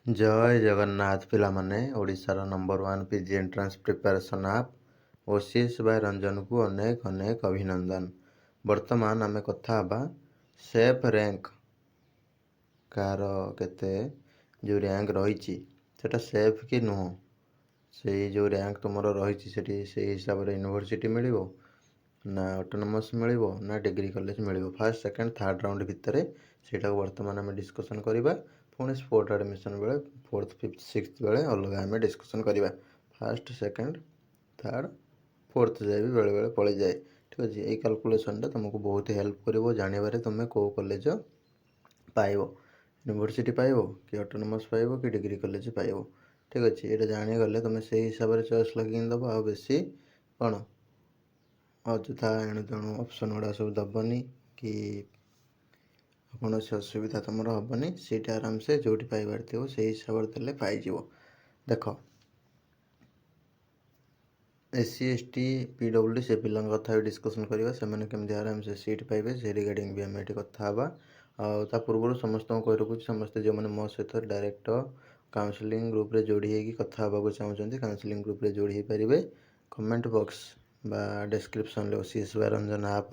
जय जगन्नाथ पिलामाने ओडिशार नंबर 1 पीजी एंट्रांस प्रिपरेशन आप ओसीएस बाय रंजन को अनेक अनेक अभिनंदन। वर्तमान आमे कथा हबा सेफ रैंक कार केते जो रैंक रही सेटा सेफ कि नुह से जो रैंक तुमर रही से हिसाब से यूनिवर्सिटी मिलिबो ना ऑटोनोमस मिलिबो ना डिग्री कॉलेज मिलिबो फर्स्ट सेकंड थर्ड राउंड भितर सेटा वर्तमान आमे डिस्कशन करिबा। पुणी स्पोर्ट एडमिशन बेले फोर्थ फिफ्थ सिक्स बेले अलग आम डिस्कसन करवा। फास्ट सेकेंड थर्ड फोर्थ जाए भी बेले बेले पलि जाए। ठीक अच्छे यही कैलकुलेशनटा तुमको बहुत हेल्प कर जानवर तुम कौ कॉलेज पाइब यूनिवर्सिटी पाइब कि ऑटोनोमस पाइब कि डिग्री कॉलेज पाइब। ठीक अच्छे ये जानीगले तुम से हिसाब से चॉइस लगे दब आ बेसी कौन अଯଥା एणु तेणु ऑप्शन गुड़ा सब दबनी कि कौन असुविधा तुम हेनी सीट आराम से जो पाइबार थो से हिसाब से देले पाइज। देख एससी एसटी पीडब्ल्यूडी से पिला कथा भी डिस्कसन करवा से केमती आराम से सीट पाइबे से रिगार्डिंग भी आम ये कथा ता पूर्व समस्त कही रखुच्छी समस्ते जो मैंने मो सहित डायरेक्ट काउंसलिंग ग्रुप रे जोड़ी होगी कथा हाँ चाहते काउंसलिंग ग्रुप रे जोड़ी हो पारे। कमेंट बॉक्स बा डिस्क्रिप्शन ओसीएस बाय रंजन आप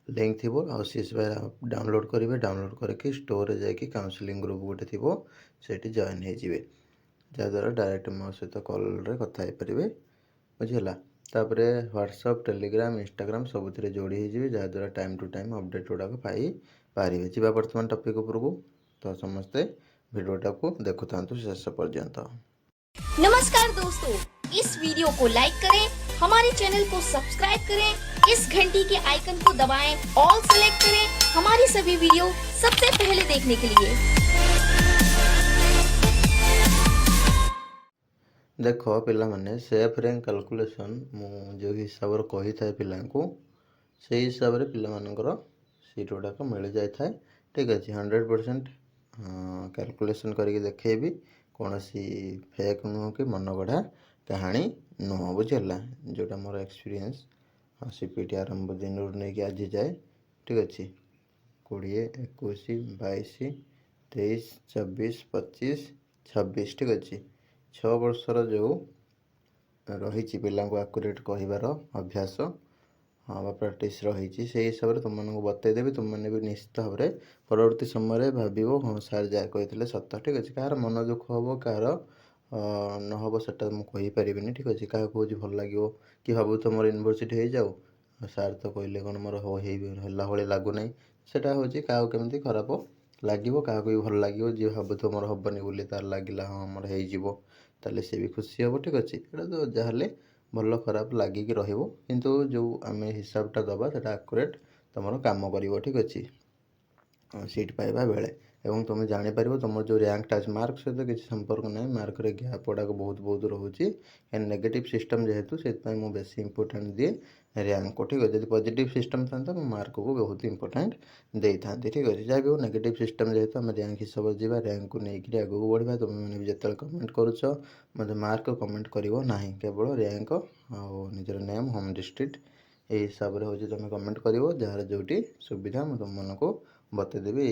लिंक थी ओसीएस बाय डाउनलोड करेंगे डाउनलोड करके स्टोर जाकि काउंसलिंग ग्रुप गोटे थी से जॉइन हो जहाँद्वारा डायरेक्ट मो सहित कॉल कथा पारे बुझीगला। तापर व्हाट्सअप टेलीग्राम इंस्टाग्राम सबुथ जोड़ी हो जहाँद्वारा टाइम टू टाइम अपडेट गुड़ाक पाई पारे। जी बर्तमान टॉपिक उपरकू तो समस्ते वीडियोटा को देखु था शेष पर्यंत। नमस्कार दोस्तों, इस वीडियो को लाइक करें, हमारे चैनल को सब्सक्राइब करें, इस घंटी के आइकन को दबाएं, ऑल सेलेक्ट करें हमारी सभी वीडियो सबसे पहले देखने के लिए। देख पिला माने सेफ रैंक कैलकुलेशन मु जो हिसाब से कही था पिला को से हिसाब से पिला सीट गुड़ाक मिल जाए। ठीक अच्छे 100% कैलकुलेशन करके देखेबी कौन सी फेक नुह कि मन गढ़ा कहानी नुह बुझेगा जोटा मोर एक्सपीरियंस सीपीटी आरंभ दिन नहीं कि आज जाए। ठीक अच्छे 20 21 22 23 24 25 26 ठीक अच्छे 6 वर्षर जो रही पिला आकुरेट कहबार अभ्यास हाँ प्राक्ट रही से हिसाब से तुमको बतईदेवी तुमने भी निश्चित भाव में परवर्ती समय भाव हाँ सार जहाँ कही सत। ठीक अच्छे कह मन दुख हम कह नहब से मुझे ठीक अच्छे क्या कौच भल लगे कि भाव तो मोर यूनिवर्सिटी हो जाऊ सार तो कहले कौन मोर है भाई लगुना सेटा हूँ क्या केमी खराब लगे क्या भी भल लगे जी भाव तो मोर हेनी बोली तार लगे हाँ मोर हो सी भी खुशी हे। ठीक अच्छे ये तो जहाँ भल खराब लगिकी किंतु जो आम हिसाबटा दबा से आकुरेट तुम कम कर। ठीक अच्छे सीट पाइबा बेले एवं तुम जापर तुम जो रैंकटा अच्छे मार्क सहित किसी संपर्क ना मार्क रे गैप गुड़ाक बहुत बहुत रोचे एंड नेगेटिव सिस्टम जेहेतु से बेस इंपोर्टाट दिए रैंक को। ठीक अच्छे पॉजिटिव सिस्टम था मार्क को बहुत इंपोर्टाट दे था। ठीक अच्छे जहाँ भी हो नेगेटिव सिस्टम जेहेतु आम रैंक हिसाब से जावा रैंक को लेकिन आगू बढ़ा तुम मैंने भी जो कमेंट करुच मतलब मार्क कमेंट करो ना केवल रैंक और निजर नेम होम डिस्ट्रिक्ट ये हिसाब से हूँ तुम कमेंट कर जार जो सुविधा मुझे तुम मानक बतईदेवी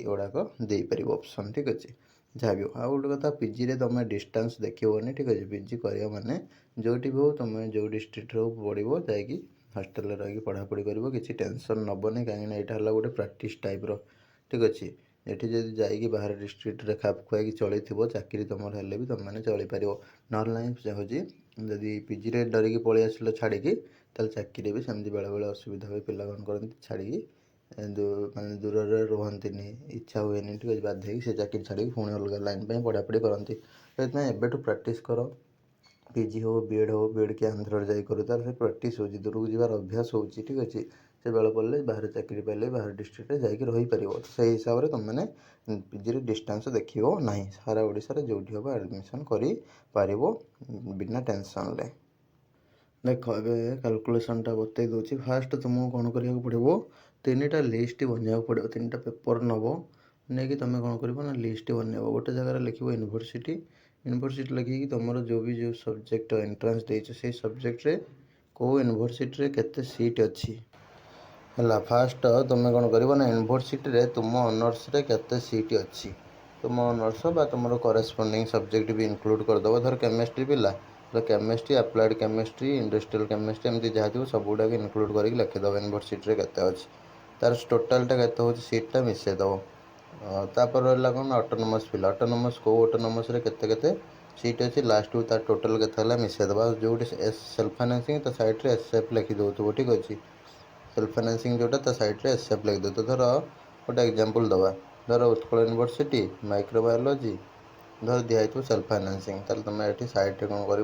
गुड़ाक देपर ऑप्शन। ठीक अच्छे जहाँ भी हो गोटे कथा पीजी रे तुम डिस्टेंस देखनी। ठीक अच्छे पीजी कर माने जो भी हो तुम जो डिस्ट्रिक्ट पढ़ो जाकि हॉस्टल रही पढ़ापढ़ी कर किसी टेंशन नबनी कहीं यहाँ गोटे प्राक्ट टाइप। ठीक अच्छे ये जब जाकि बाहर डिस्ट्रिक्ट रे खाप खुआई चली चाकरी तुम हेल्ले भी तुम मैंने चलीपर ना हूँ जदि पीजी रे डरिकी पलि आसिल छाड़ी चाकरी भी सेमती बेले बेले असुविधा हुए पिला कौन करती छाड़ी मानने दूर रुहति इच्छा हुए। ठीक अच्छे बाध्य से चाकरी छाड़ी पुणी अलग लाइन पर पढ़ापढ़ी करती एबेठू प्राक्ट कर पीजी हो बीएड कि आंध्र जा तार से प्राक्ट हो दूर को जबार अभ्यास हो। ठीक अच्छे से बेल पड़े बाहर चाकरी पाइले बाहर डिस्ट्रिक्ट जाकि रहीपर से हिसाब से तुमने पीजी डिस्टेंस देखो ना सारा ओडिशा जो हम एडमिशन कर बिना टेंशन ले। देख ए कैलकुलेशनटा बतई दूसरी फास्ट तुमको कौन करा पड़ो 3टा लिस्ट बनवाक पड़ो 3टा पेपर नब नहीं तुम कौन कर लिस्ट बनब गोटे जगह लिख यूनिवर्सिटी यूनिवर्सिटी लिखिकी तुम जो भी जो सब्जेक्ट एंट्रांस देच से सब्जेक्ट रे को यूनिवर्सिटी रे केते सीट अच्छी है। फास्ट तुम कौन कर यूनिवर्सिटी रे तुम ऑनर्स रे केते सीट अच्छी तुम ऑनर्स बा तुम करेस्पॉन्डिंग सब्जेक्ट भी इंक्लूड करदेव। धर केमिस्ट्री पिला तो chemistry applied chemistry industrial chemistry एमती जहाँ थी सब गुड़ा इंक्लूड करके लिखिदेव यूनिवर्सिटी केते अच्छी तार टोटालटा केते हो सीटा मिसेदेव। तापर रहा कौन ऑटोनोमस पिला ऑटोनोमस को ऑटोनोमस केते सीट अच्छी लास्ट को तार टोटाल केते मिसेदेव जो सेल्फ फाइनेंसिंग ता साइड एसएफ लिखि दौथुव ठीक अच्छे सेल्फ फाइनेंसिंग जोटा ता साइड एसएफ लिखि दो। तो धर गोटे एग्जांपल दवा धर उत्कल यूनिवर्सिटी माइक्रोबायोलॉजी धर दिखाई सेल्फ फाइनेंसिंग ताल तुम ये साइड कौन कर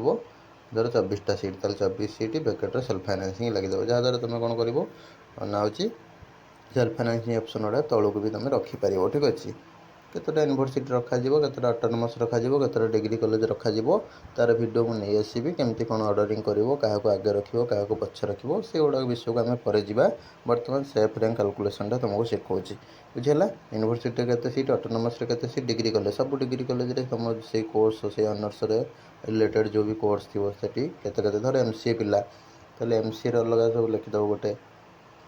धर 24टा सीट ताल 24 सीट ब्रैकेट सेल्फ फाइनेंसिंग लगिदेव जहाँद्वारा तुम कौन कर ना हूँ सेल्फ फाइनेंसिंग ऑप्शन गुड़ा तौक भी तुम रखिपर ठीक अच्छे केतटा यूनिवर्सिटी रखा केतटा ऑटोनोमस रखा केतटा डिग्री कॉलेज रखा तार वीडियो को नहीं आसबि केमती कौन ऑर्डरिंग करिवो क्या आगे रखिवो क्या पछे रखिवो से गुड़ा विषय को आम पर जा बर्तमान सेफ रैंक कैलकुलेशनटा तुमको शिखाऊँगी बुझेगा। यूनिवर्सिटी केते सीट ऑटोनोमस केते सीट डिग्री कॉलेज सब डिग्री कॉलेज तुम से कोर्स से ऑनर्स रिलेटेड जो भी कोर्स थी केते धर एमसीए पिला ताले एमसीए अलग सब लिखिदेव गोटे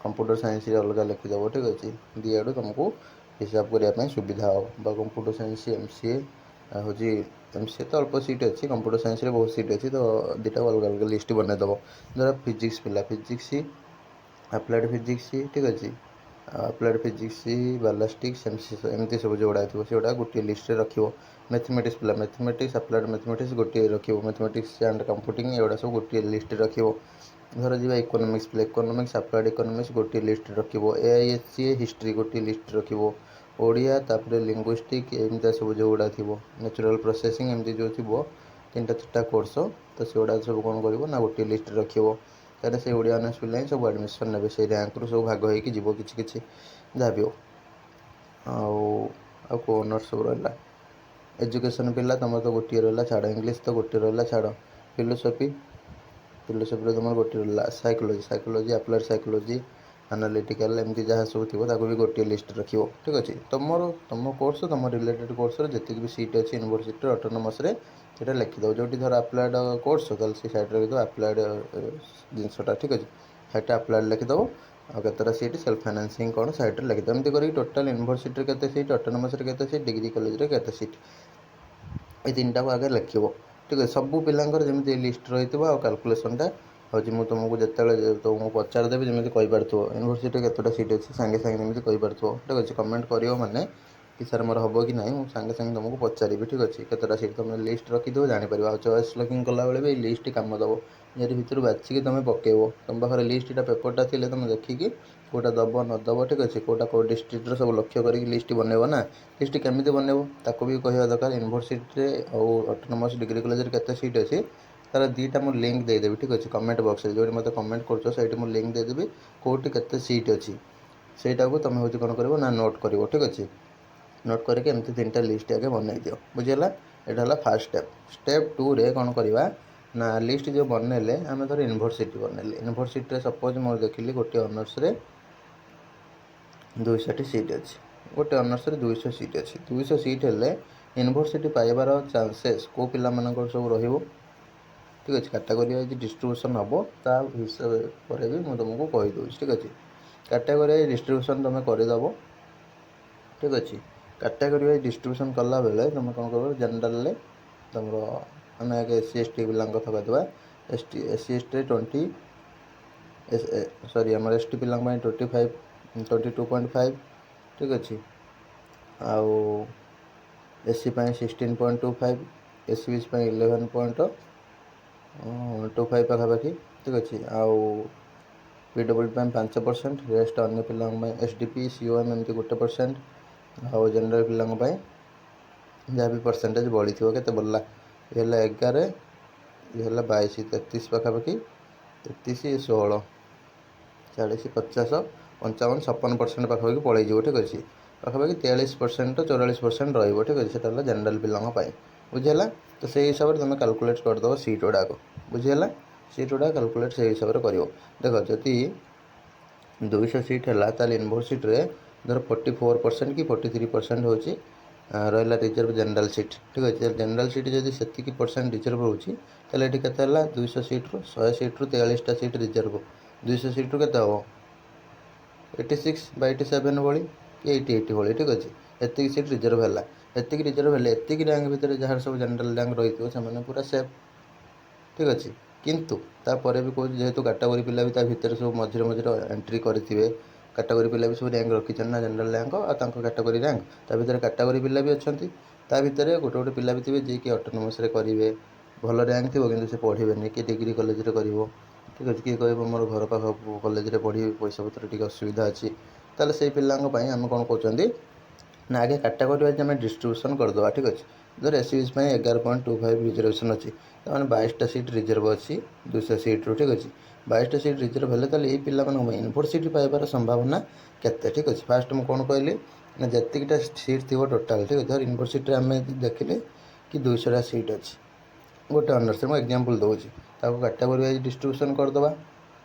कंप्यूटर साइंस अलग लिखिदेव ठीक अच्छे दी आड़ तुमको हिसाब करने सुविधा हो कंप्यूटर साइंस एमसीए हूँ एमसीए तो अल्प सीट अच्छी कंप्यूटर साइंस बहुत सीट अच्छी तो दुटा अलग अलग लिस्ट बनईदेव। धर फिजिक्स पिला फिजिक्स अप्लाइड फिजिक्स ठीक अच्छे अप्लाइड फिजिक्स बालास्टिक्स एमती सब जो थी से गुड़ा गोटे लिस्ट रख मैथमेटिक्स पिला मैथमेटिक्स अप्लाइड मैथमेटिक्स गोटे रख मैथमेटिक्स एंड कंप्यूटिंग एगुड़ा सब गोटे लिस्ट रख। धर जी इकोनॉमिक्स पिला इकोनॉमिक्स अप्लाइड इकोनॉमिक्स गोटे लिस्ट रख एआईएससी हिस्ट्री गोटे लिस्ट रख ओडिया तापर लिंग्विस्टिक एमती सब जो गुड़ा थी नेचुरल प्रोसेसिंग एमती जो थी 3टा 4टा कोर्स तो से गुड़ा सब कौन कर ना गोटे लिस्ट रख तारे से ओडिया ऑनर्स पिला सब एडमिशन ने से रैंक रू सब भाग होगी जीव कि जहाँ भी हो को ऑनर्स सब रहा एजुकेशन पिला तुम तो गोटे रहा छाड़ इंग्लीश तो गोटे रहा छाड़ फिलोसफी फिलोसफी तुम गोटे रहा psychology psychology applied psychology analytical एमती जहाँ सब थी भी गोटे लिस्ट रख ठीक अच्छे तुम कोर्स तुम रिलेटेड कोर्स जी भी सीट अच्छी यूनिवर्सिटी ऑटोनोमस से लिखिदेव जो धर अप्लाइड कोर्स तो से साइड रखिद अप्लाइड जिनसटा ठीक अच्छे साइड अप्लाइड लिखिदेव आतटा सीट सेल्फ फाइनेंसिंग कौन साइड लिखिदेव एमती कर टोटाल यूनिवर्सिटी केते सीट ऑटोनोमस केते सीट डिग्री कॉलेज केते सीट ये 3टा को आगे लिख ठीक है सबू पिलांकर जमी लिस्ट रही कैलकुलेसनटा हूँ मुझे तुमको जिते तुमको पचारदेवी जमी कहीपो यूनिवर्सिटी केतटा सीट अच्छी सांगे सांगे जमी कहीपो ठीक अच्छे कमेंट कर मैंने कि सर मोर हम कि ना मुझे सांगे सांगे तुमको पचारि ठीक अच्छे केतटा सीट तुम लिस्ट रखिदेव जापर आ चॉइस लॉकिंग कला बेले लिस्ट कम दब ये भितर बाछिकी तुम पकेब तुम पाखे लिस्टा पेपरटा थी तुम देखिकी कौटा दब नदब ठीक अच्छे कौटा कौ डिस्ट्रिक्टर सब लक्ष्य कर लिस्ट बनइब ना लिस्ट केमी बनइब ताको भी कह दरकार यूनिवर्सिटी और ऑटोनोमस डिग्री कॉलेज केते सीट अच्छी तार 2टा मुझे लिंक देदेवी ठीक अच्छे कमेंट बॉक्स जो मतलब कमेंट कर मुझे लिंक देदेवी कौटी केते सीट अच्छी सेटा को तुम हूँ कौन कर ना नोट कर ठीक अच्छे नोट करके एमती 3टा लिस्ट आगे बनई दियो बुझेगा। यहाँ है फास्ट स्टेप स्टेप 2 रे कौन करवा ना लिस्ट जो बनइले आम धर यूनिवर्सिटी बनइले यूनिवर्सिटी सपोज मोर देखिली गोटे ऑनर्स 200 सीट अच्छी गोटे ऑनर्स 200 सीट अच्छी 200 सीट हेल्ले यूनिवर्सिटी पाइबार चांसेस को पिला मानकर सब रहिबो ठीक अच्छे कैटेगरी वाइज डिस्ट्रीब्यूशन हम ता हिसाब पर भी मुझे तुमको कहीदे ठीक अच्छे कैटेगरी वाइज डिस्ट्रीब्यूशन तुम करदेव ठीक अच्छे कैटेगरी वाइज डिस्ट्रीब्यूशन कला बेले तुम कौन कर जनरल तुम आम आगे एससी एसटी पिला कथा कहवा एससी एसटी 20 सॉरी आम एसटी पिला 22.5 ठीक अच्छे आउ एससी 16.25 एससी बीच 11.25 पाखापाखि ठीक अच्छे आउ पीडब्ल्यू 5% रेस्ट अन्य पिला एसडीपी सीओएम एमती 1% आउ जनरल पिला जहाँ भी परसेंटेज बढ़ी थो के बढ़ला ये 11 ये 22 33 पाखापाखि 33 16 40 50 55 56% पाखापाखि पलैज ठीक अच्छे पाखापाखि 43% 44% रही ठीक अच्छे से जनरल पिला बुझेगा। तो से हिसाब से तुम कैलकुलेट करदेव सीट गुड़ाक बुझेगा सीट गुड़ा कैलकुलेट से हिसाब से कर देख जदि 200 सीट है ताल यूनिवर्सिटी धर 44% कि 43% हूँ रहा रिजर्व जनरल सीट ठीक अच्छे जनरल सीट जब से परसेंट रिजर्व रोचे ये के 200 सीट्रु 100 सीट्रु 43टा सीट रिजर्व 200 सीट्रु के 86/87 भाई कि 88 भाई ठीक अच्छे एतिक सीट रिजर्व है ଏତିକି ରିଜର୍ଭ ହେଲେ ଏତିକି ର୍ୟାଙ୍କ ଭିତରେ ଯାହାର ସବୁ ଜେନେରାଲ ର୍ୟାଙ୍କ ରହିଥିବ ସେମାନେ ପୁରା ସେଫ୍, ଠିକ୍ ଅଛି। କିନ୍ତୁ ତାପରେ ବି କହୁଛି ଯେହେତୁ କାଟାଗୋରୀ ପିଲା ବି ତା ଭିତରେ ସବୁ ମଝିରେ ମଝିରେ ଏଣ୍ଟ୍ରି କରିଥିବେ, କାଟାଗୋରୀ ପିଲା ବି ସବୁ ର୍ୟାଙ୍କ ରଖିଛନ୍ତି ନା ଜେନେରାଲ ର୍ୟାଙ୍କ ଆଉ ତାଙ୍କ କାଟାଗୋରୀ ର୍ୟାଙ୍କ, ତା ଭିତରେ କାଟାଗୋରୀ ପିଲା ବି ଅଛନ୍ତି। ତା ଭିତରେ ଗୋଟେ ପିଲା ବି ଥିବେ ଯିଏକି ଅଟୋନୋମସରେ କରିବେ, ଭଲ ର୍ୟାଙ୍କ ଥିବ କିନ୍ତୁ ସେ ପଢ଼ିବେନି, କିଏ ଡିଗ୍ରୀ କଲେଜରେ କରିବ, ଠିକ୍ ଅଛି, କିଏ କହିବ ମୋର ଘର ପାଖ କଲେଜରେ ପଢ଼ିବି, ପଇସା ପତ୍ର ଟିକେ ଅସୁବିଧା ଅଛି, ତାହେଲେ ସେଇ ପିଲାଙ୍କ ପାଇଁ ଆମେ କ'ଣ କହୁଛନ୍ତି ନା ଆଗେ କାଟାଗୋରୀ ୱାଇଜ୍ ଆମେ ଡିଷ୍ଟ୍ରିବ୍ୟୁସନ୍ କରିଦେବା, ଠିକ୍ ଅଛି। ଧର ଏସ୍ ପାଇଁ 11.25 ରିଜର୍ଭେସନ୍ ଅଛି, ତାମାନେ 22ଟା ସିଟ୍ ରିଜର୍ଭ ଅଛି 200 ସିଟ୍ରୁ, ଠିକ୍ ଅଛି। 22ଟା ସିଟ୍ ରିଜର୍ଭ ହେଲେ ତାହେଲେ ଏଇ ପିଲାମାନଙ୍କ ପାଇଁ ୟୁନିଭର୍ସିଟି ପାଇବାର ସମ୍ଭାବନା କେତେ, ଠିକ୍ ଅଛି। ଫାଷ୍ଟ ମୁଁ କ'ଣ କହିଲି ନା ଯେତିକିଟା ସିଟ୍ ଥିବ ଟୋଟାଲ୍, ଠିକ୍ ଅଛି। ଧର ୟୁନିଭର୍ସିଟିରେ ଆମେ ଦେଖିଲେ କି 200ଟା ସିଟ୍ ଅଛି ଗୋଟେ ଅନର୍ସରେ, ମୁଁ ଏକ୍ଜାମ୍ପଲ୍ ଦେଉଛି, ତାକୁ କାଟାଗୋରୀ ୱାଇଜ୍ ଡିଷ୍ଟ୍ରିବ୍ୟୁସନ୍ କରିଦେବା,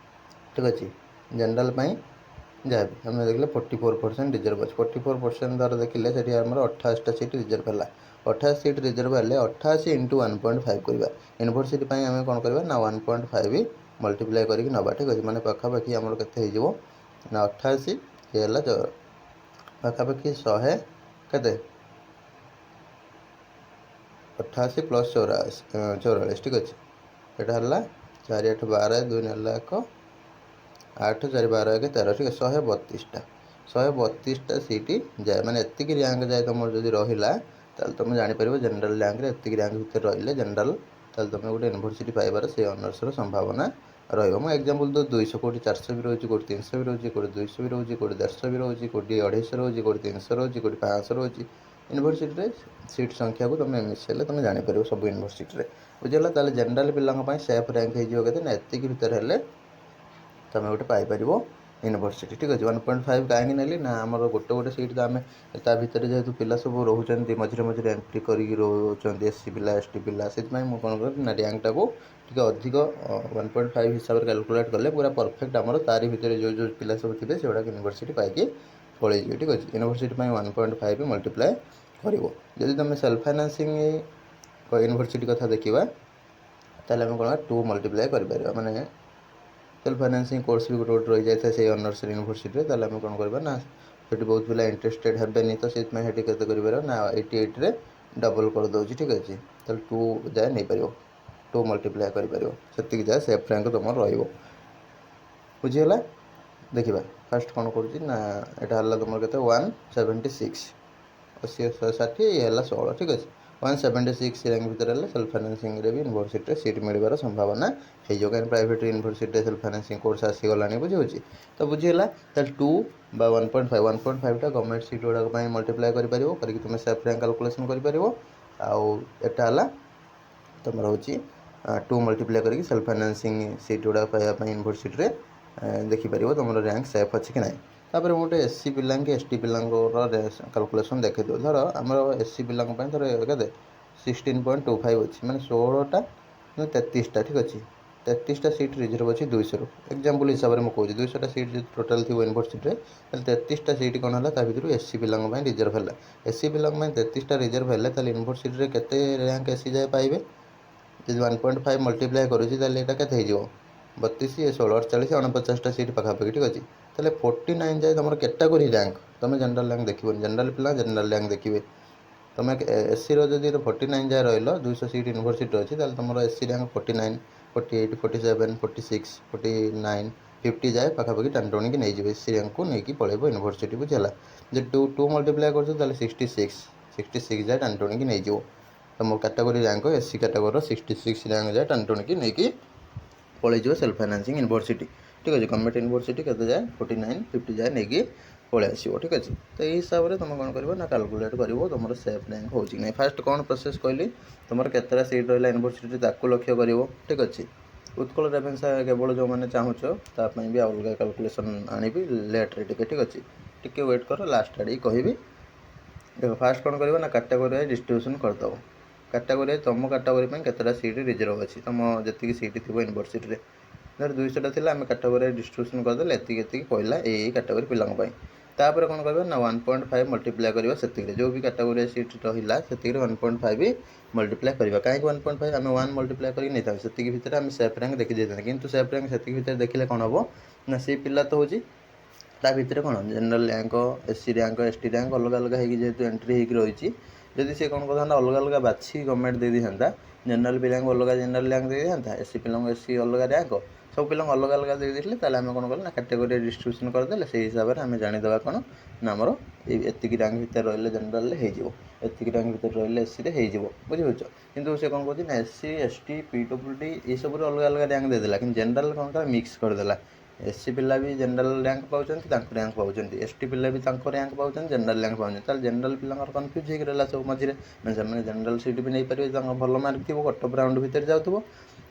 ଠିକ୍ ଅଛି। ଜେନେରାଲ୍ ପାଇଁ ଯାହା ବି ଆମେ ଦେଖିଲେ 44% ରିଜର୍ଭ ଅଛି, 44% ଦ୍ୱାରା ଦେଖିଲେ ସେଠି ଆମର 28ଟା ସିଟ୍ ରିଜର୍ଭ ହେଲା। 28 ସିଟ୍ ରିଜର୍ଭ ହେଲେ 88 × 1.5 କରିବା। ୟୁନିଭର୍ସିଟି ପାଇଁ ଆମେ କ'ଣ କରିବା ନା 1.5 ମଲ୍ଟିପ୍ଲାଏ କରିକି ନେବା, ଠିକ୍ ଅଛି। ମାନେ ପାଖାପାଖି ଆମର କେତେ ହେଇଯିବ ନା 88 ହେଲା ପାଖାପାଖି 100 କେତେ 88 + 44, ଠିକ୍ ଅଛି। ଏଇଟା ହେଲା 4 8 12 2 ନେଲା 1 8 4 12 1 13, ଠିକ୍ ଅଛି। 132ଟା 132ଟା ସିଟ୍ ଯାଏ, ମାନେ ଏତିକି ର୍ୟାଙ୍କ ଯାଏ ତୁମର ଯଦି ରହିଲା ତାହେଲେ ତୁମେ ଜାଣିପାରିବ ଜେନେରାଲ ର୍ୟାଙ୍କରେ ଏତିକି ର୍ୟାଙ୍କ ଭିତରେ ରହିଲେ ଜେନେରାଲ, ତାହେଲେ ତୁମେ ଗୋଟେ ୟୁନିଭର୍ସିଟି ପାଇବାର ସେ ଅନର୍ସର ସମ୍ଭାବନା ରହିବ। ମୁଁ ଏକ୍ଜାମ୍ପଲ୍ ତ 200 କୋଉଠି 400 ବି ରହୁଛି, କୋଉଠି 300 ବି ରହୁଛି, କୋଉଠି 200 ବି ରହୁଛି, କୋଉଠି 150 ବି ରହୁଛି, କୋଉଠି 250 ରହୁଛି, କୋଉଠି 300 ରହୁଛି, କୋଉଠି 500 ରହୁଛି। ୟୁନିଭର୍ସିଟିରେ ସିଟ୍ ସଂଖ୍ୟାକୁ ତୁମେ ମିଶାଇଲେ ତୁମେ ଜାଣିପାରିବ ସବୁ ୟୁନିଭର୍ସିଟିରେ, ବୁଝିଗଲା। ତାହେଲେ ଜେନେରାଲ ପିଲାଙ୍କ ପାଇଁ ସେଫ୍ ର୍ୟାଙ୍କ ହେଇଯିବ କେତେ ନା ଏତିକି ଭିତରେ ହେଲେ ତୁମେ ଗୋଟେ ପାଇପାରିବ ୟୁନିଭର୍ସିଟି, ଠିକ୍ ଅଛି। 1.5 କାହିଁକି ନେଲି ନା ଆମର ଗୋଟେ ସିଟ୍ ତ ଆମେ ତା ଭିତରେ ଯେହେତୁ ପିଲା ସବୁ ରହୁଛନ୍ତି ମଝିରେ ମଝିରେ ଏଣ୍ଟ୍ରି କରିକି ରହୁଛନ୍ତି, SC ପିଲା ST ପିଲା, ସେଥିପାଇଁ ମୁଁ କ'ଣ କଲି ନା ର୍ୟାଙ୍କଟାକୁ ଟିକେ ଅଧିକ 1.5 ହିସାବରେ କ୍ୟାଲକୁଲେଟ୍ କଲେ ପୁରା ପରଫେକ୍ଟ ଆମର ତାରି ଭିତରେ ଯେଉଁ ପିଲା ସବୁ ଥିବେ ସେଗୁଡ଼ାକ ୟୁନିଭର୍ସିଟି ପାଇକି ପଳେଇଯିବେ, ଠିକ୍ ଅଛି। ୟୁନିଭର୍ସିଟି ପାଇଁ 1.5 ମଲ୍ଟିପ୍ଲାଏ କରିବ। ଯଦି ତୁମେ ସେଲ୍ଫ ଫାଇନାନ୍ସିଂ ୟୁନିଭର୍ସିଟି କଥା ଦେଖିବା ତାହେଲେ ଆମେ କ'ଣ 2 ମଲ୍ଟିପ୍ଲାଏ କରିପାରିବା, ମାନେ ସେଲ୍ଫ ଫାଇନାନ୍ସିଂ କୋର୍ସ ବି ଗୋଟେ ରହିଯାଇଥାଏ ସେଇ ଅନର୍ସରେ ୟୁନିଭର୍ସିଟିରେ, ତାହେଲେ ଆମେ କ'ଣ କରିବା ନା ସେଠି ବହୁତ ପିଲା ଇଣ୍ଟରେଷ୍ଟେଡ଼ ହେବେନି, ତ ସେଥିପାଇଁ ସେଠି କେତେ କରିପାରିବ ନା 88ରେ ଡବଲ୍ କରିଦେଉଛି, ଠିକ୍ ଅଛି। ତାହେଲେ 2 ଯାଏ ନେଇପାରିବ, 2 ମଲ୍ଟିପ୍ଲାଏ କରିପାରିବ, ସେତିକି ଯାଏ ସେଫ୍ ର୍ୟାଙ୍କ ତୁମର ରହିବ, ବୁଝିଗଲା। ଦେଖିବା ଫାଷ୍ଟ କ'ଣ କରୁଛି ନା ଏଇଟା ହେଲା ତୁମର କେତେ 176, 80 160 ଇଏ ହେଲା 16, ଠିକ୍ ଅଛି। 176 ର୍ୟାଙ୍କ ଭିତରେ ହେଲେ ସେଲ୍ଫ ଫାଇନାନ୍ସିଂରେ ବି ୟୁନିଭର୍ସିଟିରେ ସିଟ୍ ମିଳିବାର ସମ୍ଭାବନା ହେଇଯିବ, କାହିଁକି ପ୍ରାଇଭେଟ୍ ୟୁନିଭର୍ସିଟିରେ ସେଲ୍ଫ ଫାଇନାନ୍ସିଂ କୋର୍ସ ଆସିଗଲାଣି, ବୁଝିହେଉଛି। ତ ବୁଝିହେଲା, ତାହେଲେ 2 ବା 1.5ଟା ଗଭର୍ଣ୍ଣମେଣ୍ଟ ସିଟ୍ ଗୁଡ଼ାକ ପାଇଁ ମଲ୍ଟିପ୍ଲାଏ କରିପାରିବ, କରିକି ତୁମେ ସେଫ୍ ର୍ୟାଙ୍କ କାଲକୁଲେସନ୍ କରିପାରିବ। ଆଉ ଏଟା ହେଲା ତୁମର ହେଉଛି 2 ମଲ୍ଟିପ୍ଲାଏ କରିକି ସେଲ୍ଫ ଫାଇନାନ୍ସିଂ ସିଟ୍ ଗୁଡ଼ାକ ପାଇବା ପାଇଁ ୟୁନିଭର୍ସିଟିରେ ଦେଖିପାରିବ ତୁମର ର୍ୟାଙ୍କ ସେଫ୍ ଅଛି କି ନାହିଁ। ତାପରେ ମୁଁ ଗୋଟେ SC ପିଲାଙ୍କ ST ପିଲାଙ୍କର କାଲକୁଲେସନ୍ ଦେଖେଇଦେବ। ଧର ଆମର SC ପିଲାଙ୍କ ପାଇଁ ଧର କେତେ 16.25 ଅଛି, ମାନେ 16ଟା 33ଟା, ଠିକ୍ ଅଛି। 33ଟା ସିଟ୍ ରିଜର୍ଭ ଅଛି 200ରୁ, ଏକ୍ଜାମ୍ପଲ୍ ହିସାବରେ ମୁଁ କହୁଛି 200ଟା ସିଟ୍ ଯଦି ଟୋଟାଲ୍ ଥିବ ୟୁନିଭର୍ସିଟିରେ ତାହେଲେ 33ଟା ସିଟ୍ କ'ଣ ହେଲା ତା ଭିତରୁ SC ପିଲାଙ୍କ ପାଇଁ ରିଜର୍ଭ ହେଲା। SC ପିଲାଙ୍କ ପାଇଁ 33ଟା ରିଜର୍ଭ ହେଲେ ତାହେଲେ ୟୁନିଭର୍ସିଟିରେ କେତେ ର୍ୟାଙ୍କ SC ଯାଏ ପାଇବେ, ଯଦି 1.5 ମଲ୍ଟିପ୍ଲାଏ କରୁଛି ତାହେଲେ ଏଇଟା କେତେ ହେଇଯିବ 32 16 48 49ଟା ସିଟ୍ ପାଖାପାଖି, ଠିକ୍ ଅଛି। ତାହେଲେ 49 ଯାଏ ତୁମର କ୍ୟାଟାଗୋରୀ ର୍ୟାଙ୍କ, ତୁମେ ଜେନେରାଲ୍ ର୍ୟାଙ୍କ ଦେଖିବନି, ଜେନେରାଲ୍ ପିଲା ଜେନେରାଲ୍ ର୍ୟାଙ୍କ ଦେଖିବେ। ତୁମେ SCର ଯଦି 49 ଯାଏ ରହିଲ 200 ସିଟ୍ ୟୁନିଭର୍ସିଟି ଅଛି, ତାହେଲେ ତୁମର SC ର୍ୟାଙ୍କ 49 48 47 46 49 50 ଯାଏ ପାଖାପାଖି ଟାଣିକି ନେଇଯିବେ, SC ର୍ୟାଙ୍କକୁ ନେଇକି ପଳେଇବ ୟୁନିଭର୍ସିଟି, ବୁଝିହେଲା। ଯଦି 2 ମଲ୍ଟିପ୍ଲାଏ କରୁଛ ତାହେଲେ 66 ଯାଏ ଟାଣିକି ନେଇଯିବ ତୁମ କାଟାଗୋରୀ ର୍ୟାଙ୍କ, SC କ୍ୟାଟାଗୋରୀର 66 ର୍ୟାଙ୍କ ଯାଏ ଟାଣିକି ନେଇକି ପଳେଇଯିବ ସେଲ୍ଫ ଫାଇନାନ୍ସିଂ ୟୁନିଭର୍ସିଟି, ଠିକ୍ ଅଛି। ଗଭର୍ଣ୍ଣମେଣ୍ଟ ୟୁନିଭର୍ସିଟି କେତେ ଯାଏ 49 50 ଯାଏ ନେଇକି ପଳେଇ ଆସିବ, ଠିକ୍ ଅଛି। ତ ଏହି ହିସାବରେ ତୁମେ କ'ଣ କରିବ ନା କାଲକୁଲେଟ୍ କରିବ ତୁମର ସେଫ୍ ର୍ୟାଙ୍କ ହେଉଛି କି ନାହିଁ। ଫାଷ୍ଟ କ'ଣ ପ୍ରୋସେସ୍ କହିଲି, ତୁମର କେତେଟା ସିଟ୍ ରହିଲା ୟୁନିଭର୍ସିଟି ତାକୁ ଲକ୍ଷ୍ୟ କରିବ, ଠିକ୍ ଅଛି। ଉତ୍କଳ ରେଭେନ୍ସା କେବଳ ଯେଉଁମାନେ ଚାହୁଁଛ ତା ପାଇଁ ବି ଅଲଗା କାଲକୁଲେସନ୍ ଆଣିବି ଲେଟ୍ରେ ଟିକେ, ଠିକ୍ ଅଛି। ଟିକେ ୱେଟ୍ କର, ଲାଷ୍ଟ ଆଡ଼ିକି କହିବି। ଦେଖ ଫାଷ୍ଟ କ'ଣ କରିବ ନା କାଟାଗୋରୀ ଡିଷ୍ଟ୍ରିବ୍ୟୁସନ୍ କରିଦେବ। କାଟାଗୋରୀ ତୁମ କାଟାଗୋରୀ ପାଇଁ କେତେଟା ସିଟ୍ ରିଜର୍ଭ ଅଛି, ତୁମ ଯେତିକି ସିଟ୍ ଥିବ ୟୁନିଭର୍ସିଟିରେ। ଧର 200ଟା ଥିଲା, ଆମେ କାଟାଗୋରୀ ଡିଷ୍ଟ୍ରିବ୍ୟୁସନ୍ କରିଦେଲେ ଏତିକି ପଡ଼ିଲା ଏଇ କାଟାଗୋରୀ ପିଲାଙ୍କ ପାଇଁ। ତାପରେ କ'ଣ କରିବା ନା 1.5 ମଲ୍ଟିପ୍ଲାଏ କରିବା ସେତିକିରେ, ଯେଉଁ ବି କାଟାଗୋରୀ ସିଟ୍ ରହିଲା ସେତିକିରେ 1.5 ମଲ୍ଟିପ୍ଲାଏ କରିବା। କାହିଁକି 1.5 ଆମେ 1 ମଲ୍ଟିପ୍ଲାଏ କରିକି ନେଇଥାଉ, ସେତିକି ଭିତରେ ଆମେ ସେଫ୍ ର୍ୟାଙ୍କ ଦେଖିଦେଇଥାନ୍ତି। କିନ୍ତୁ ସେଫ୍ ର୍ୟାଙ୍କ ସେତିକି ଭିତରେ ଦେଖିଲେ କ'ଣ ହେବ ନା ସେଇ ପିଲା ତ ହେଉଛି ତା ଭିତରେ କ'ଣ general rank SC rank ST rank ଅଲଗା ଅଲଗା ହେଇକି ଯେହେତୁ ଏଣ୍ଟ୍ରି ହେଇକି ରହିଛି, जदि सी कौन करता अलग अलग बाछी गवर्नमेंट दे दिखाता जनरल पिला अलग जनरल रैंक दे दिखाता एससी पिला एससी अलग रैंक सब पिला अलग अलग दे देते आम कौन कल ना कैटेगोरी डिस्ट्रीब्यूशन करदे से हिसाब से आम जानीदे कौन ना आमर एतिक रैंक भितर रही जनरल एतिक रैंक भितर रही एससी हो बुझीपार कितु से कौन कर एससी एसटी पीडब्ल्यूडी ये सब अलग अलग रैंक देदेला कि जनरल कौन कर मिक्स करदेला एससी पिला भी जनरल रैंक पाँच रैंक पाँच एसटी पिला भी रैंक पाँच जनरल रैंक पाँच जनरल पिला कन्फ्यूज हो रहा सब मझे मैंने जनरल सीट भी नहीं पारे भल मार्क थी कट अफ राउंड भितर जाऊँ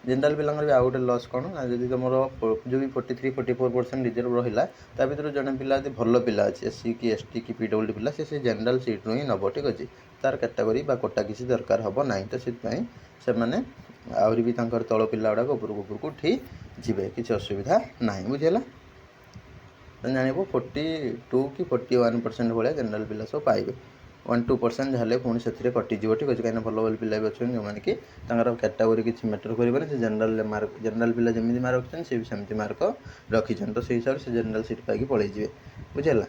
जनरल पिला भी आउ गए लस कौन ना जब तुम जो भी 43-44% रिजर्व रहा ता भर जड़े पिला भल पिला अच्छे एससी कि एसटी कि पीडब्ल्यूडी पिला से जनरल सीट रू ही नब ठीक अच्छे तार कैटेगोरी कोटा किसी दरकार हम ना तो से मैंने आहरी भी तल पिला गुड़ाक उपरको उठी जीवे किसी असुविधा ना बुझेगा जानव 42 कि 41% भाया जनरल पिला सब पाइबे 1-2% झाले पुणी से कटिज ठीक अच्छे कहीं भल भल पिला भी अच्छे जो मैंने कि कैटेगोरी किसी मैटर करें से जनरल पिला जमी मार्क रखते सी भी सेमती मार्क रखीन तो से हिसाब से जनरल सीट पाई पलैजे बुझेगा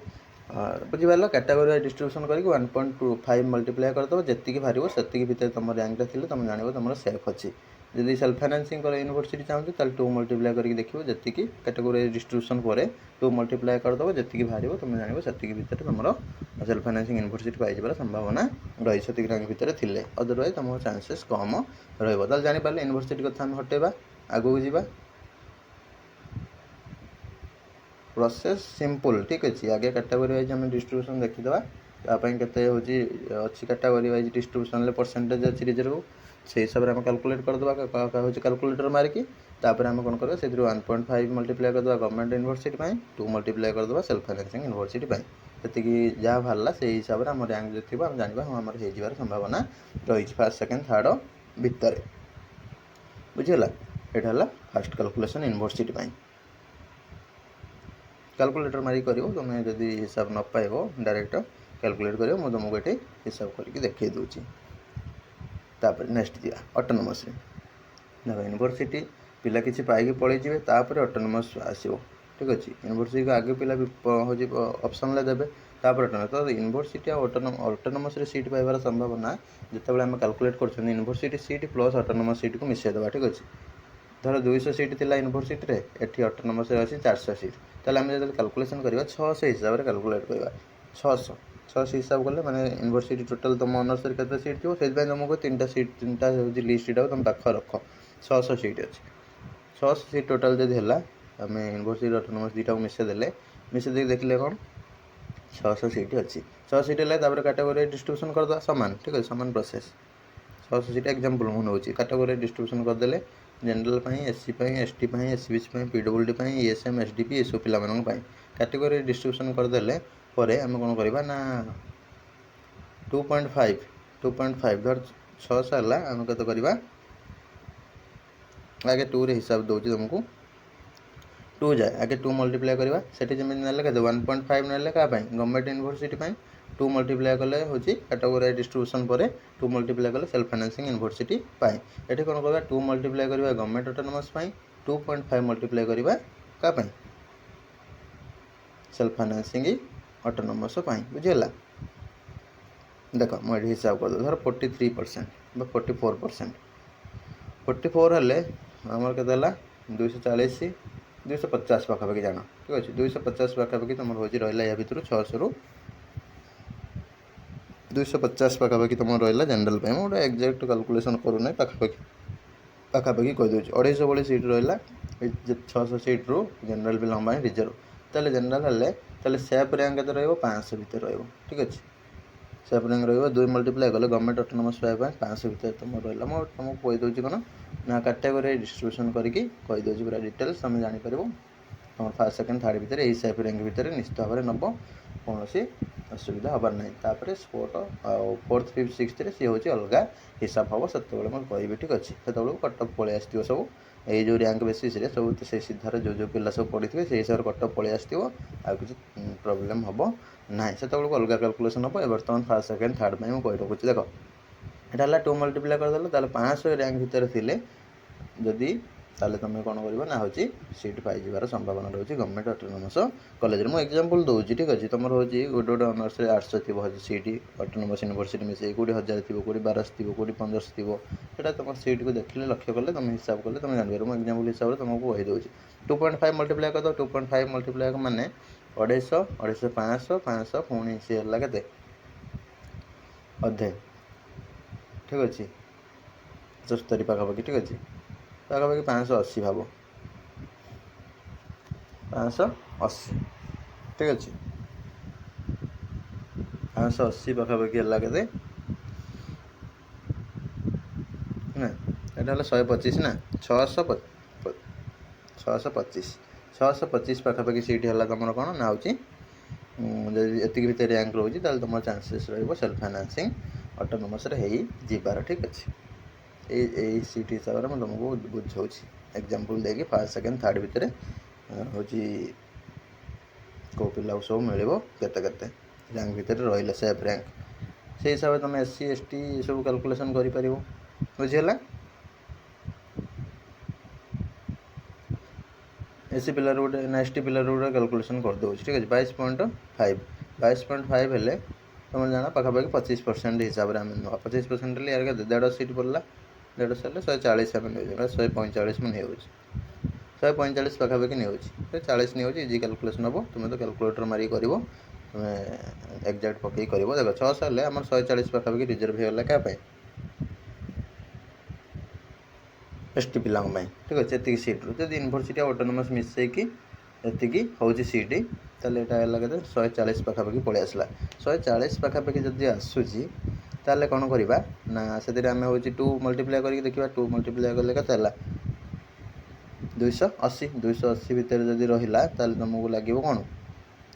बुझीपार कैटेगोरी डिस्ट्रीब्यूशन करके 1.25 मल्टीप्लाई करदेव जी बाहर से भितर तुम रैंक थी तुम जान तुम सेफ अच्छी जदि सेल्फ फाइनेंसिंग यूनिवर्सिटी चाहते ताल 2 मल्टीप्लाई करके देखो जी कैटेगोरी डिस्ट्रीब्यूशन पर 2 मल्टीप्लाई करदेव जी बाहर तुम जान से भितर तुम सेल्फ फाइनेंसिंग यूनिवर्सिटी पाइबार संभावना रही से रैंक भितर थे अदरवाइज तुम चांसेस कम रहा जापारे यूनिवर्सिटी कथा आम हटेबा आगू जावा प्रोसेस सिंपल ठीक अच्छे आगे कैटेगोरी वाइज आम डिस्ट्रीब्यूशन देखीदे के अच्छी कैटेगोरी वाइज डिस्ट्रीब्यूशन परसेंटेज अच्छी रिजर्व से हिसाब से आम कैलकुलेट करदे हूँ कैलकुलेटर मारिकी तापर आम कौन करवा से 1.5 मल्टीप्लाई करदे गवर्नमेंट यूनिवर्सिटी 2 मल्टीप्लाई करदे सेल्फ फाइनेंसिंग यूनिवर्सिटी जी जहाँ बाहर से हिसाब से आम रैंक जो थी आम जाना हाँ आम हो संभावना रही फर्स्ट सेकेंड थर्ड भितर बुझीगला यहाँ है फास्ट कैलकुलेशन यूनिवर्सिटी कैलकुलेटर मारी कर तुम जदि हिसाब न पाइब डायरेक्ट कैलकुलेट कर तुमको ये हिसाब करके देखा दूसरी तापर नेक्स्ट दिया ऑटोनोमस देखो यूनिवर्सिटी पिला किसी पाई पलैजे तापर ऑटोनोमस आसो ठीक अच्छे यूनिवर्सिटी को आगे पिला हो ऑप्शन देवे तापर ऑटोनोमस तो यूनिवर्सिटी ऑटोनोमस सीट पाइबार संभावना जिते आम कैलकुलेट कर university seat plus autonomous seat को मिसेदेवा ठीक अच्छे धर 200 सीट थी यूनिवर्सिटी में एटी ऑटोनोमस अच्छी 400 सीट ताल आम जो कैलकुलेशन करवा 600 हिसाब से कैलकुलेट करवा 600 हिसाब कले मैंने यूनिवर्सिटी टोटाल तुम ऑनर्स केते सीट थी से तुमको 3टा सीट 3टा लिस्ट तुम पाख रख 600 सीट अच्छे 600 सीट टोटाल जब है आम यूनिवर्सिटी ऑटोनोमस दुटा मिसेदेले मिसे देखले कौन 600 सीट अच्छी 600 सीट है कैटेगोरी डिस्ट्रीब्यूशन करदे सामान ठीक है सामान प्रोसेस 600 सीट एग्जांपल मुझे नौची कैटेगोरी डिस्ट्रीब्यूशन करदे general SC ST SCBC PWD ESM SDP ये सब पिला कैटेगोरी डिस्ट्रीब्यूशन करदे आम कौन करवा ना 2.5 धर 600 है आम कत करवा आगे 2 रे हिसाब दूसरी तुमको 2 जाए आगे 2 मल्टीप्लाई करवा से जमी ना 1.5 ना क्या गवर्नमेंट यूनिवर्सिटी 2 मल्टीप्लाई कले हूँ कैटेगोरी डिस्ट्रीब्यूशन पर 2 मल्टीप्लाई कले सेल्फ फाइनेंसिंग यूनिवर्सिटी ये कौन करवा 2 मल्टीप्लाई करवा गवर्नमेंट ऑटोनोमस 2.5 मल्टीप्लाई करवा क्या सेल्फ फाइनेंसिंग ऑटोनोमस बुझीगला देख मुझे हिसाब कर धर 43% 44% 44 हेल्ले आमर के 240 250 पाखापाखि जान ठीक अच्छे 250 पाखापाखि तुम हूँ रहा या भितर 600 रू 250 पाखापाखि तुम रहा जनरल गोटे एक्जाक्ट कैलकुलेशन करूना पाखापाखि कहीदे 250 भाई सीट रहा 600 सीट रू जनरल पिला रिजर्व ताले जनरल हेल्ले सेफ रैंक के रही 500 भितर रही ठीक अच्छे सेफ रैंक रही 2 मल्टीप्लाई कले गवर्नमेंट ऑटोनोमस पाइबा 500 भितर तुम रहा मैं तुमको कहीदे कौन ना कैटेगोरी डिस्ट्रीब्यूशन करके कहीदे पूरा डिटेल्स तुम जापर तुम फर्स्ट सेकेंड थर्ड भितर यही सेफ रैंक भितर निश्चित भाव में नब कौन असुविधा हबार ना तापर स्पोर्ट फोर्थ फिफ्थ सिक्स सी हूँ अलग हिसाब हम से मुझे कहि ठीक अच्छे से कटअफ पलि आसो सब ये जो रैंक बेसीस सब से सीधार जो पिला सब पढ़ी थे से हिसाब से कटअफ पलि आसो आ कि प्रोब्लेम हम ना से अलग कैलकुलेशन हम बर्तमान फर्स्ट सेकेंड थर्ड में मुझे रखुच्छी देख यहाँ 2 मल्टीप्लाई करदे 500 रैंक भितर थे जदि ताले तुम कौन कर ना हूँ सीट पाइबार संभावना रही गवर्नमेंट ऑटोनोमस कॉलेज में एग्जांपल दूसरी ठीक अच्छे तुम हूँ गोटे गोटे ऑनर्स आर्ट्स थी सीट ऑटोनोमस यूनिवर्सिटी मिसे कौटी 1000 थी कौटी 1200 थी कौटी 1500 थी ସେଇଟା तुम सीट को देखिले लक्ष्य कले तुम हिसाब कले तुम जानवर मुझे एग्जांपल हिसाब से तुमको कहीदे 2.5 मल्टीप्लाई कर 2.5 मल्टीप्लाई माने 250 250 500 500 पुणी सी है के अधे ठीक अच्छे 75 पाखापाखि ठीक अच्छे पाखापाखि 580 भाव 580 ठीक अच्छे 580 पाखापाखि है के ना यहाँ 125 ना 625 पाखापाखि सीट है तुम कौन ना हूँ जी भितर रैंक रोचे तुम चांसेस रेल्फ फाइनान्सिंग ऑटोनोमस जीवार ठीक अच्छे यही सीट हिसाब से मुझे तुमको बुझाऊँ एग्जांपल देगी फर्स्ट सेकेंड थर्ड भितर हूँ कौ पिला सब मिल के रैंक भितर रही सेफ रैंक से हिसाब से तुम SC ST सब कैलकुलेशन कर बुझीगला SC पिलार गोटे ना ST पिलार गोटे कैलकुलेशन कर दूँ ठीक अच्छे 22.5 हेल्ले तुम जाना पाखापाखि 25% हिसाब से आम ना 25% यार के 1.5 सीट पड़ला 1.5 से 140 आम नहीं 145 में नहीं 145 पाखापाखि नहीं 140 नहीं इजी कैलकुलेशन हम तुम तो कैलकुलेटर मारिक कर तुम एक्जाक्ट पकई कर देख 600 हेल्ले आम 140 पाखापाखि रिजर्व होगा क्या ST पिला ठीक अच्छे ये सीट जब यूनिवर्सिटी ऑटोनोमस मिसेकी ये हूँ सीट ताले यहाँ है के 140 पाखापाखि पलि आसला 140 पाखापाखि जब आसूसी ताले कौन करवा ना से आम हूँ 2 मल्टीप्लाई करके देखा 2 मल्टीप्लाई कले के 280 भितर जब रहा तुमको लगे कौन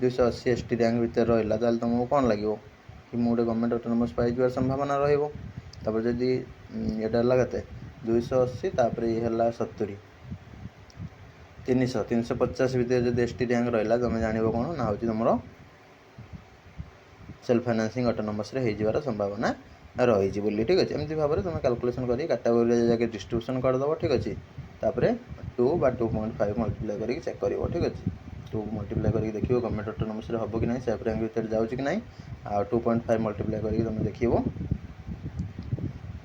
280 ST रैंक भितर रहा तुमको कौन लगे कि मुझे गवर्नमेंट ऑटोनोमस पाइबार संभावना रही जदि यहाँ है के 280 तापर ये है 70 350 भितर जब ST रैंक रहा तुम जान कौन ना हूँ तुम सेल्फ फाइनान्सिंग ऑटोनोमस होइबार संभावना रही बोली ठीक अच्छे एमती भाव में तुम कैलकुलेशन कर कैटेगोरी जाके डिस्ट्रीब्यूशन करदेव ठीक अच्छे तापर 2 बा 2.5 मल्टीप्लाई करके चेक कर ठीक अच्छे 2 मल्टीप्लाई करके देखिए गवर्नमेंट ऑटोनोमस हम कि ना सेफ रैंक भितर जाऊँ कि ना 2.5 मल्टीप्लाई करके तुम देख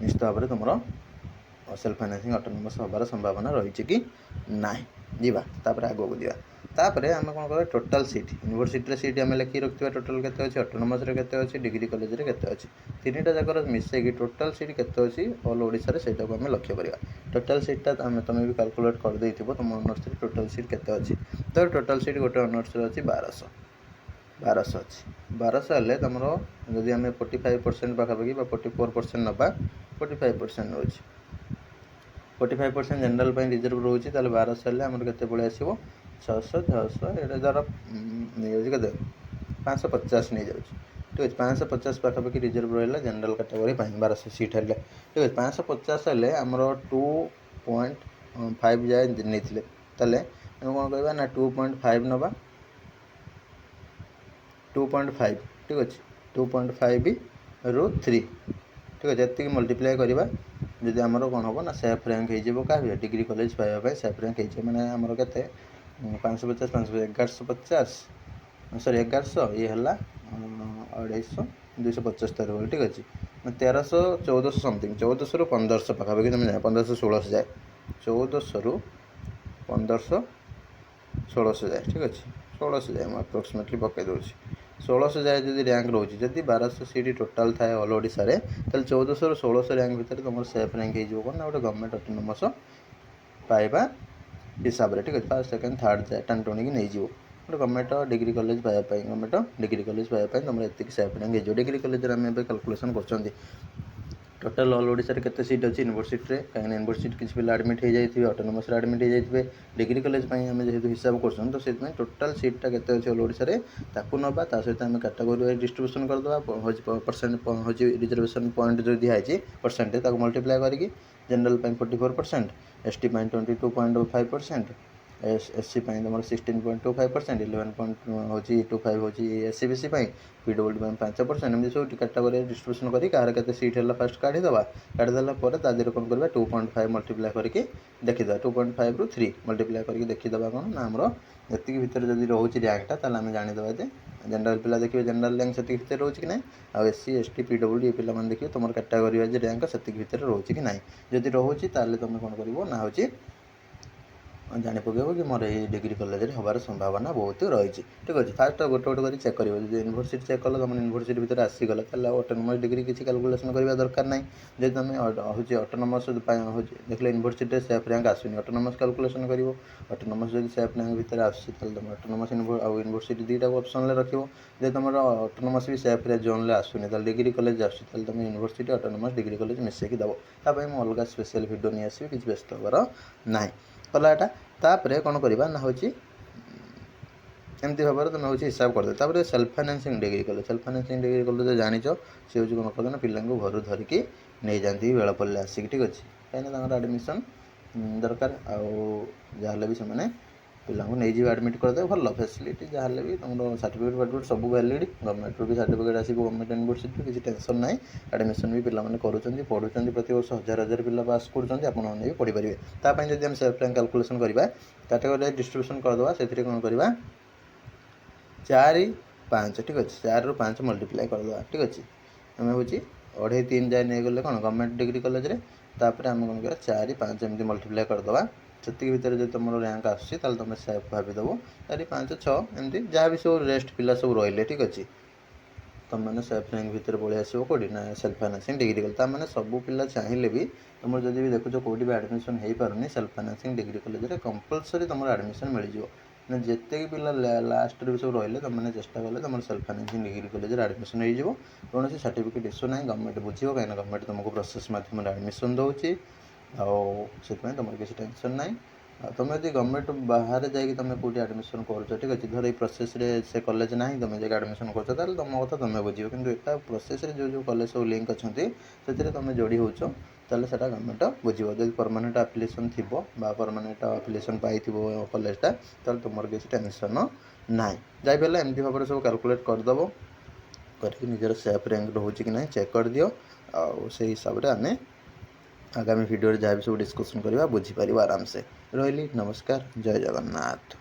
निश्चित भाव में तुम सेल्फ फाइनान्सिंग ऑटोनोमस होबार संभावना रही कि ना जीवा तापर आगो को जीवा तापर आम कौन कर टोटाल सीट यूनिवर्सिटी सीट आम लिखी रखा टोटाल के अच्छे ऑटोनोमस के डिग्री कॉलेज के अच्छे तीन टाक मिसेक टोटाल सीट के अच्छी ऑल ओडिशा से आम लक्ष्य करवा टोटाल सीटा तुम भी कैलकुलेट कर दे तुम ऑनर्स टोटाल सीट के अच्छी तो टोटाल सीट गोटे ऑनर्स अच्छी 1200 अच्छी 1200 हेल्ले तुम जदि आम 45% पाखापाखि 44% नवा 45% रोचे 45% जनरल रिजर्व रोचे 1200 हेल्ले आमर के पड़े आसो 600 600 ये धर नहीं के 550 नहीं जाऊँ ठीक है 550 पाखापाखि रिजर्व रहा जनरल कैटेगोरी 1200 सीट हेल्ले ठीक है 550 हेल्ले आमर 2.5 जाए नहीं ताले कौन कहवा ना 2.5 नवा 2.5 ठीक अच्छे 2.5 रू 3 ठीक है जी मल्टीप्लाई करवा जदि आमर कौन हम ना सेफ रैंक हो डिग्री कॉलेज पाइबा सेफ रैंक हो मैंने आमर के 550 1150 सॉरी 1100 ये है 250 275 ठीक अच्छे 1300 1400 समथिंग 1400 रू 1500 पाखापाखि तुम जाए 1500 1600 जाए 1400 रू 1500 1600 जाए ठीक अच्छे 1600 जाए मैं अप्रोक्सीमेटली पकई दूँ 1600 जाए जब रैंक रोचे जब 1200 सीट टोटाल थाए ऑल ओडिशा रे 1400 रू 1600 रैंक भितर तुम सेफ रैंक हो कौन ना गोटे गवर्नमेंट ऑटोनोमस पाइबा हिसाब से ठीक है फर्स्ट सेकेंड थर्ड जाए टाण टुणी नहीं जीव गोटे गवर्नमेंट डिग्री कॉलेज पाइबा गवर्नमेंट डिग्री कॉलेज पाइबा तुम ये सेफ रैंक हो डिग्री कॉलेज आम कैलकुलेशन कर टोटाल ऑल ओडिशा के सीट अच्छी यूनिवर्सिटी कहीं यूनिवर्सिटी किसी पिला एडमिट हो जाए ऑटोनोमस एडमिट हो जाए डिग्री कॉलेज आम जेहतु हिसाब कर तो टोटाल सीटा के अच्छे ऑल ओडिशा ताकू नवा सहित आम कैटेगोरी वाइज डिस्ट्रीब्यूशन करदे परसेंट हूँ रिजर्वेशन पॉइंट जो दिखाई परसेंटेज मल्टीप्लाई करके जनरल 44% ST 22.5% एससी तुम 16.25%, 11.25 हूँ एससी बीसी पीडब्ल्यूडी 5%, एमती सब कैटेगोरी डिस्ट्रीब्यूशन करी कार के सीट है फास्ट काढ़ीदे काढ़ीदेला तादेह कौन करवा 2.5 मल्टीप्लाई करके देखीदा 2.5 रु 3 मल्टीप्लाई करके देखीदा कौन ना आमर ये भितर जब रोचे रैंकटा ताल आम जानीदे जे जनरल पिला देखिए जनरल रैंक से भितर रोचे कि ना आउ एससी एसटी पीडब्ल्यूडी ये पिला देखिए तुम कैटेगोरी वाइज रैंक से भितर रोचे कि ना जदि रोचे ताल तुम कौन कर ना हूँ जानी पकेब कि मोर ये डिग्री कॉलेज हबार संभावना बहुत रही। ठीक अच्छे फास्ट गोटे गोटे कर चेक कर यूनिवर्सिटी चेक कल तुम यूनिवर्सिटी भितर आसीगला ऑटोनोमस डिग्री किसी कैलकुलेशन करवा दरकार ना जब तुम हूँ ऑटोनोमस देख यूनिवर्सिटी सेफ रैंक आसुनी ऑटोनोमस कैलकुलेशन कर ऑटोनोमस जब सेफ रैंक भितर आसूँ तुम ऑटोनोमस यूनिवर्सिटी दुईटा ऑप्शन रख जब तुम ऑटोनोमस भी सेफ जोन में आसूनी डिग्री कॉलेज आसूँ तुम यूनिवर्सिटी ऑटोनोमस डिग्री कॉलेज मिसेक दब ताप मुझे अलग स्पेशल वीडियो नहीं आसबि किसी व्यस्त हबार ना कलाटा तापर कौन करवा ना हूँ एमती भाव तुम हूँ हिसाब करदे self financing degree college self financing degree college जानिच सी हूँ कौन करना पिला घर धरिकी नहीं जाती बेल पड़े आसिक। ठीक अच्छे कहीं एडमिशन दरकार आउ भी से पिला नहीं एडमिट करदे भल फैसिलिटी जहाँ भी तुम सर्टिफिकेट फार्टिफिकेट सब वैलिड गवर्नमेंट भी सर्टिफिकेट आस गवर्नमेंट यूनिवर्सिटी किसी टेंशन ना एडमिशन भी पिला करुँच पढ़ुं प्रति वर्ष हजार हजार पिला पास कर पढ़ी पारे ताप जब आम सेल्फ रैंक कैलकुलेशन करवा कैटेगोरी डिस्ट्रीब्यूशन करदे से कौन करवा 4 5 ठीक अच्छे 4 रु 5 मल्टीप्लाई करदे। ठीक अच्छे आम हूँ 2.5 3 जाए नहीं गले कौन गवर्नमेंट डिग्री कॉलेज तापर आम कौन कर 4 5 एमती मल्टीप्लाई करदे से भितर जो तुम रैंक आसूँ तुम सेफ भादब 4 5 6 एमती जहाँ भी सब रेस्ट पिला सब रही। ठीक अच्छे तुम मैंने सेफ रैंक भितर पलि आसो कौटी ना सेल्फ फाइनेंसिंग डिग्री कॉलेज मैंने सब पिला चाहिए भी तुम जब भी देखुच कौटी भी एडमिशन हो पारे self financing degree college compulsory तुम एडमिशन मिल जाए जिते पिला लास्ट भी सब रही तुमने चेष्टा कले तुम self financing degree college admission हो कौन सर्टिफिकेट इश्यू ना गवर्नमेंट बुझे कहीं गवर्नमेंट तुमको प्रोसेस माध्यम एडमिशन दूसरी आम किसी टेंशन ना तुम यदि गवर्नमेंट बाहर जाकि तुम कौटी एडमिशन कर ठीक अच्छे धर ये प्रोसेस से कॉलेज ना तुम जगह एडमिशन कर तुम कथा तुम बुझे कि एटा प्रोसेस जो जो कॉलेज सब लिंक अच्छा से तुम जोड़ी होच ताले सेटा गवर्नमेंट बुझे जब परमानेंट एप्लिकेशन थी परमानेंट एप्लिकेशन पाई कॉलेजटा ताले तुम किसी टेंशन ना जाए एमती भाव में सब कैलकुलेट करदेव करके निजर सेफ रैंक रोचे कि ना चेक कर दियो से हिसाब से आम आगामी वीडियो जहाँ भी सब डिस्कसन करवा बुझीपर आराम से रही। नमस्कार जय जगन्नाथ।